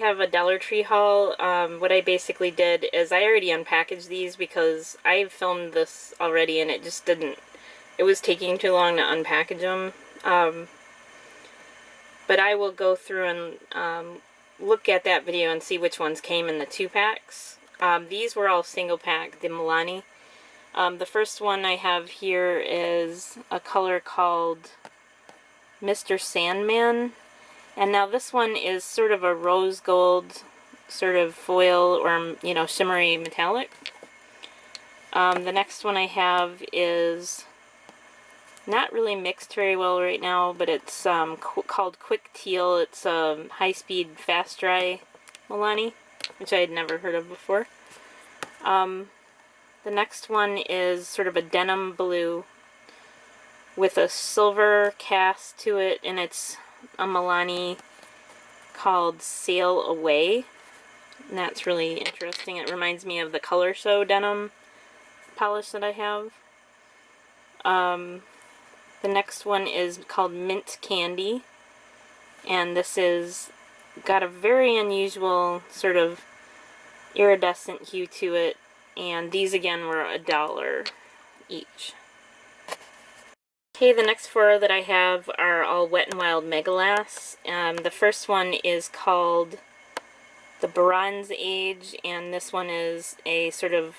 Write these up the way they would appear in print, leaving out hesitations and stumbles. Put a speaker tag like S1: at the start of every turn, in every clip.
S1: have a Dollar Tree haul. What I basically did is I already unpackaged these because I filmed this already and it just didn't, it was taking too long to unpackage them. But I will go through and look at that video and see which ones came in the 2-packs. These were all single pack, the Milani. The first one I have here is a color called Mr. Sandman. And now this one is sort of a rose gold sort of foil or, you know, shimmery metallic. The next one I have is not really mixed very well right now, but it's called Quick Teal. It's a high-speed fast dry Milani, which I had never heard of before. The next one is sort of a denim blue with a silver cast to it, and it's a Milani called Sail Away, and that's really interesting. It reminds me of the Color Show denim polish that I have. The next one is called Mint Candy, and this is got a very unusual sort of iridescent hue to it, and these again were $1 each. Okay, the next 4 that I have are all Wet n Wild Megalasts. The first one is called the Bronze Age, and this one is a sort of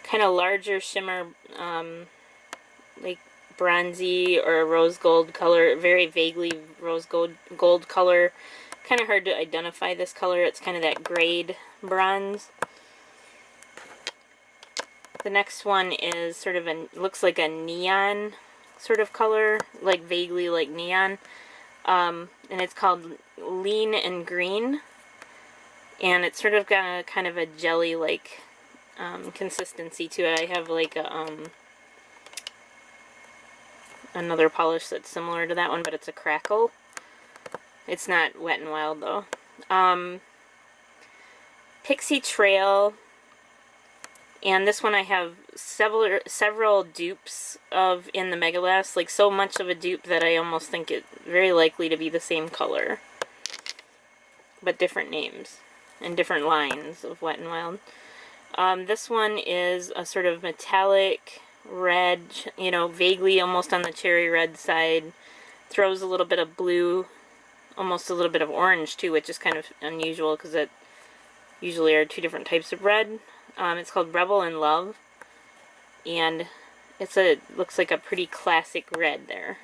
S1: kind of larger shimmer, like bronzy or rose gold color, very vaguely rose gold color. Kind of hard to identify this color. It's kind of that grayed bronze. The next one is sort of looks like a neon sort of color, like vaguely like neon, and it's called Lean and Green, and it's sort of got a kind of a jelly-like consistency to it. I have like a another polish that's similar to that one, but it's a crackle. It's not Wet n Wild though. Pixie Trail. And this one I have several dupes of in the Megalasts, like so much of a dupe that I almost think it very likely to be the same color, but different names and different lines of Wet n Wild. This one is a sort of metallic red, you know, vaguely almost on the cherry red side. Throws a little bit of blue, almost a little bit of orange too, which is kind of unusual because it usually are 2 different types of red. It's called Rebel in Love, and looks like a pretty classic red there.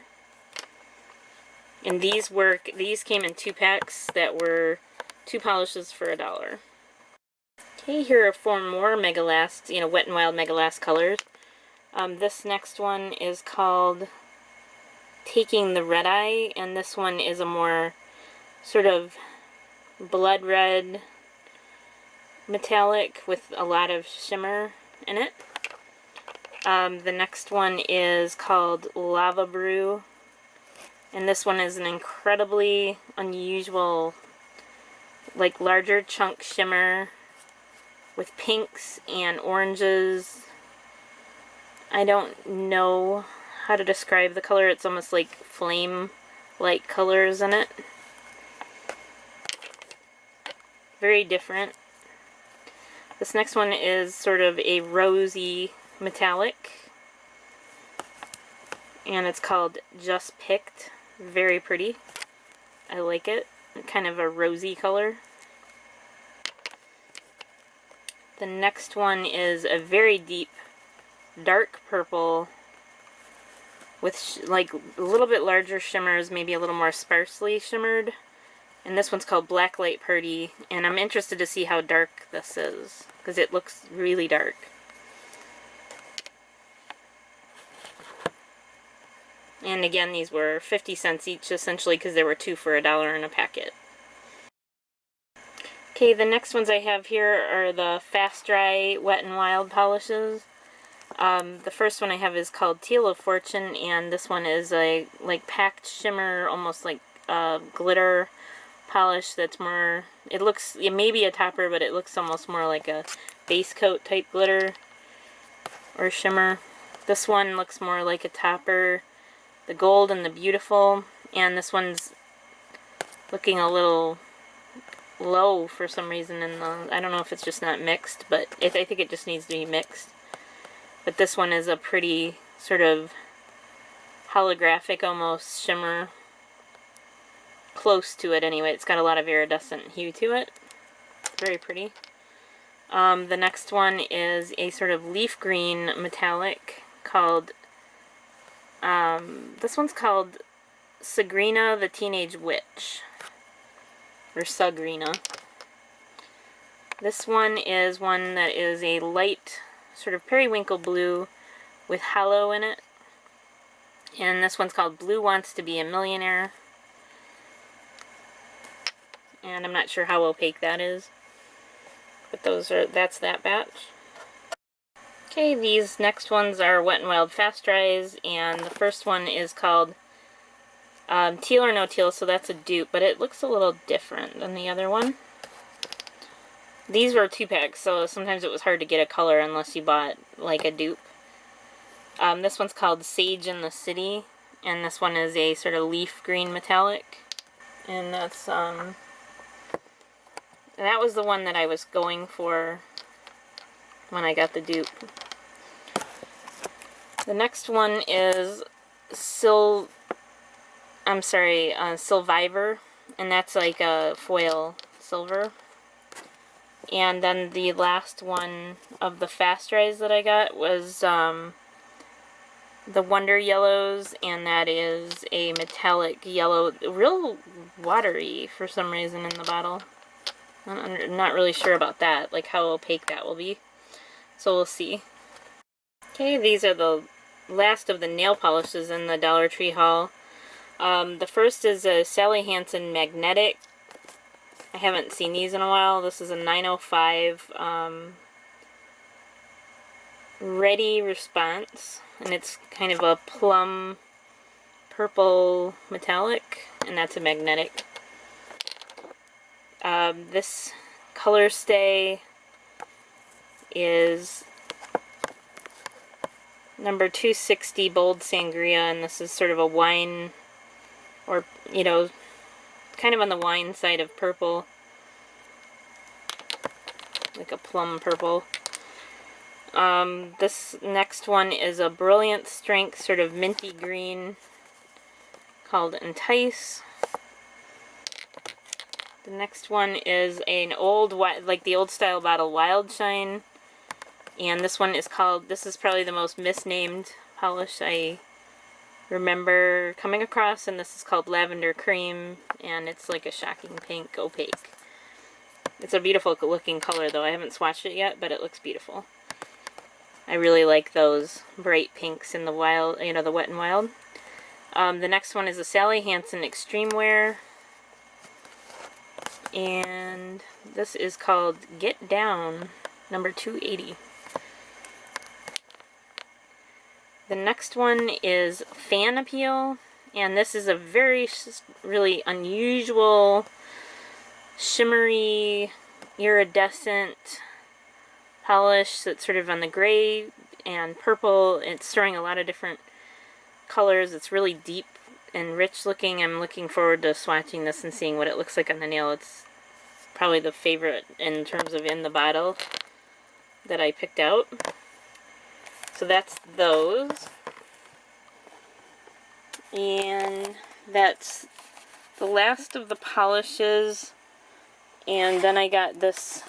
S1: And these came in 2-packs that were 2 polishes for $1. Okay, here are 4 more Megalasts, you know, Wet n Wild Megalast colors. This next one is called Taking the Red Eye, and this one is a more sort of blood red metallic with a lot of shimmer in it. The next one is called Lava Brew, and this one is an incredibly unusual, like larger chunk shimmer with pinks and oranges. I don't know how to describe the color. It's almost like flame-like colors in it. Very different. This next one is sort of a rosy metallic, and it's called Just Picked. Very pretty. I like it. Kind of a rosy color. The next one is a very deep dark purple with like a little bit larger shimmers, maybe a little more sparsely shimmered. And this one's called Blacklight Party, and I'm interested to see how dark this is, because it looks really dark. And again, these were 50 cents each, essentially, because there were 2 for $1 in a packet. Okay, the next ones I have here are the Fast Dry Wet n Wild polishes. The first one I have is called Teal of Fortune, and this one is a like packed shimmer, almost like glitter polish that's more, it may be a topper, but it looks almost more like a base coat type glitter or shimmer. This one looks more like a topper, the Gold and the Beautiful, and this one's looking a little low for some reason in the, I don't know if it's just not mixed, but I think it just needs to be mixed. But this one is a pretty sort of holographic almost shimmer, close to it anyway. It's got a lot of iridescent hue to it. Very pretty. The next one is a sort of leaf green metallic called, this one's called Sagrina the Teenage Witch, or Sagrina. This one is one that is a light sort of periwinkle blue with hollow in it. And this one's called Blue Wants to Be a Millionaire. And I'm not sure how opaque that is. But that's that batch. Okay, these next ones are Wet n Wild Fast Dries, and the first one is called Teal or No Teal, so that's a dupe, but it looks a little different than the other one. These were 2-packs, so sometimes it was hard to get a color unless you bought like a dupe. This one's called Sage in the City, and this one is a sort of leaf green metallic. And that's, that was the one that I was going for when I got the dupe. The next one is Sylvivor, and that's like a foil silver. And then the last one of the fast dries that I got was the Wonder Yellows, and that is a metallic yellow, real watery for some reason in the bottle. I'm not really sure about that, like how opaque that will be. So we'll see. Okay, these are the last of the nail polishes in the Dollar Tree haul. The first is a Sally Hansen Magnetic. I haven't seen these in a while. This is a 905 Ready Response, and it's kind of a plum purple metallic, and that's a magnetic. This color stay is number 260 Bold Sangria, and this is sort of a wine, or, you know, kind of on the wine side of purple, like a plum purple. This next one is a Brilliant Strength, sort of minty green, called Entice. The next one is an old, like the old style bottle, Wild Shine. And this one is called, this is probably the most misnamed polish I remember coming across, and this is called Lavender Cream, and it's like a shocking pink, opaque. It's a beautiful looking color though. I haven't swatched it yet, but it looks beautiful. I really like those bright pinks in the wild, you know, the Wet n Wild. The next one is a Sally Hansen Extreme Wear, and this is called Get Down, number 280. The next one is Fan Appeal, and this is a very, really unusual, shimmery, iridescent polish that's sort of on the gray and purple. It's storing a lot of different colors. It's really deep and rich looking. I'm looking forward to swatching this and seeing what it looks like on the nail. It's probably the favorite in terms of in the bottle that I picked out. So that's those. And that's the last of the polishes. And then I got this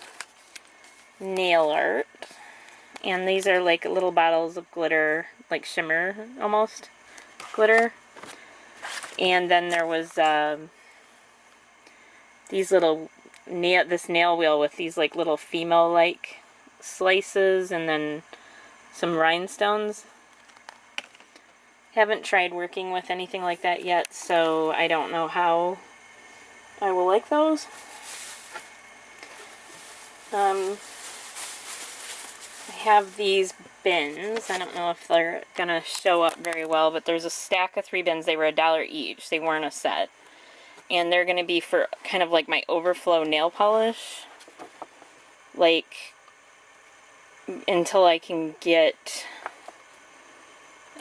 S1: nail art. And these are like little bottles of glitter, like shimmer almost glitter. And then there was these little this nail wheel with these like little female-like slices, and then some rhinestones. Haven't tried working with anything like that yet, so I don't know how I will like those. I have these bins. I don't know if they're gonna show up very well, but there's a stack of 3 bins. They were $1 each. They weren't a set. And they're gonna be for kind of like my overflow nail polish. Like, until I can get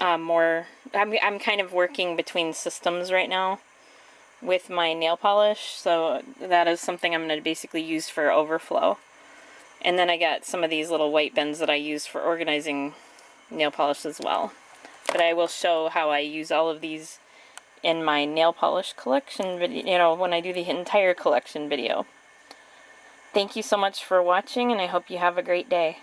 S1: more. I'm kind of working between systems right now. with my nail polish, so that is something I'm going to basically use for overflow. And then I got some of these little white bins that I use for organizing nail polish as well. But I will show how I use all of these in my nail polish collection video, you know, when I do the entire collection video. Thank you so much for watching, and I hope you have a great day.